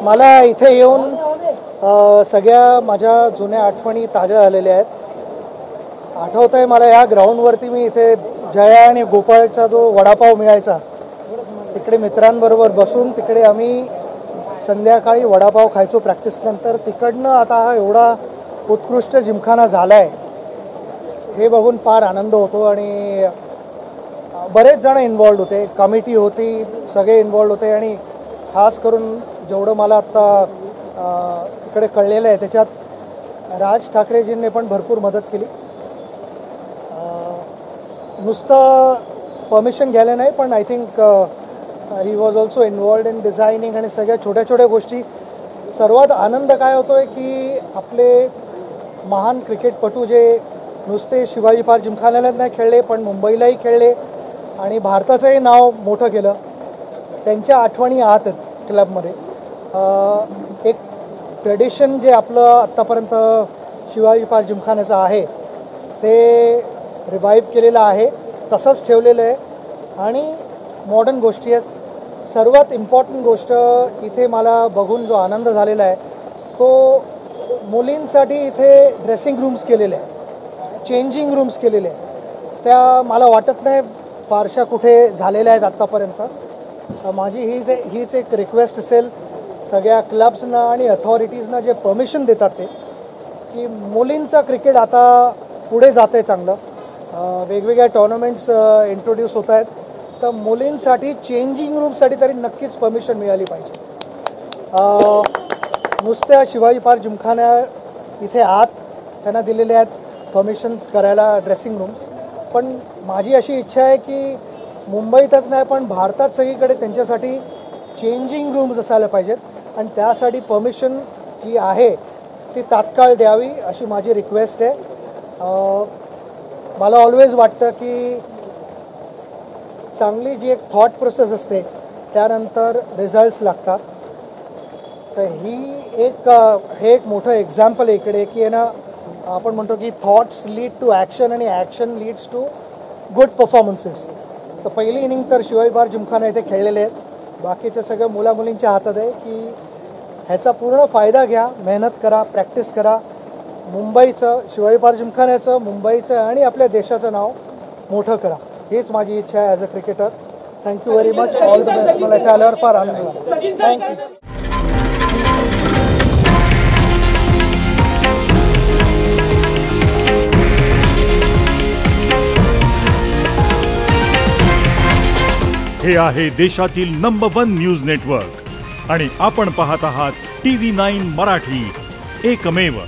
मला इथे येऊन सगळ्या माझ्या जुन्या आठवणी ताज्या झालेल्या आहेत. आठवत आहे मला या ग्राउंडवरती मी इथे जया आणि गोपाळचा जो वडापाव मिळायचा तिकडे मित्रांबरोबर बसून तिकडे आम्ही संध्याकाळी वडापाव खायचो प्रॅक्टिसनंतर. तिकडनं आता हा एवढा उत्कृष्ट जिमखाना झाला आहे हे बघून फार आनंद होतो. आणि बरेच जण इन्वॉल्ड होते, कमिटी होती, सगळे इन्वॉल्ड होते. आणि खास करून जेवढं मला आत्ता इकडे कळलेलं आहे त्याच्यात राज ठाकरेजींनी पण भरपूर मदत केली. नुसतं परमिशन घ्यायला नाही पण I think he was also involved in designing आणि सगळ्या छोट्या छोट्या गोष्टी. सर्वात आनंद काय होतो आहे की आपले महान क्रिकेटपटू जे नुसते शिवाजी पार्क जिमखान्याला नाही खेळले पण मुंबईलाही खेळले आणि भारताचंही नाव मोठं केलं, त्यांच्या आठवणी आहात क्लबमध्ये. एक ट्रेडिशन जे आपलं आत्तापर्यंत शिवाजी पार्क जिमखान्याचं आहे ते रिवाईव्ह केलेलं आहे, तसंच ठेवलेलं आहे. आणि मॉडर्न गोष्टी आहेत. सर्वात इम्पॉर्टंट गोष्ट इथे मला बघून जो आनंद झालेला आहे तो मुलींसाठी इथे ड्रेसिंग रूम्स केलेले आहेत, चेंजिंग रूम्स केलेले आहेत. त्या मला वाटत नाही फारशा कुठे झालेल्या आहेत आत्तापर्यंत. माझी हीच एक रिक्वेस्ट असेल सगळ्या क्लब्सना आणि अथॉरिटीजना जे परमिशन देतात ते की मुलींचं क्रिकेट आता पुढे जातं आहे चांगलं. वेगवेगळ्या टुर्नामेंट्स इंट्रोड्यूस होत आहेत तर मुलींसाठी चेंजिंग रूमसाठी तरी नक्कीच परमिशन मिळाली पाहिजे. नुसत्या शिवाजी पार्क जिमखान्या इथे आत त्यांना दिलेले आहेत परमिशन्स करायला ड्रेसिंग रूम्स. पण माझी अशी इच्छा आहे की मुंबईतच नाही पण भारतात सगळीकडे त्यांच्यासाठी चेंजिंग रूम्स असायला पाहिजेत आणि त्यासाठी परमिशन जी आहे ती तात्काळ द्यावी अशी माझी रिक्वेस्ट आहे. मला ऑलवेज वाटतं की चांगली जी एक थॉट प्रोसेस असते त्यानंतर रिझल्ट्स लागतात. तर हे एक मोठं एक्झाम्पल आहे इकडे की आहे ना, आपण म्हणतो की थॉट्स लीड टू ॲक्शन आणि action leads to good performances. तर पहिली इनिंग तर शिवाजी पार्क जिमखाना इथे खेळलेले आहेत. बाकीच्या सगळ्या मुलामुलींच्या हातात आहे की ह्याचा पूर्ण फायदा घ्या, मेहनत करा, प्रॅक्टिस करा. मुंबईचं शिवाजी पार्क जिमखान्याचं, मुंबईचं आणि आपल्या देशाचं नाव मोठं करा. हीच माझी इच्छा आहे as a cricketer. Thank you very much. All the best. मला इथे आल्यावर फार आनंद झाला. थँक्यू. हे आहे देशातील नंबर 1 न्यूज नेटवर्क आणि आपण पाहत आहात TV9 मराठी, एकमेव.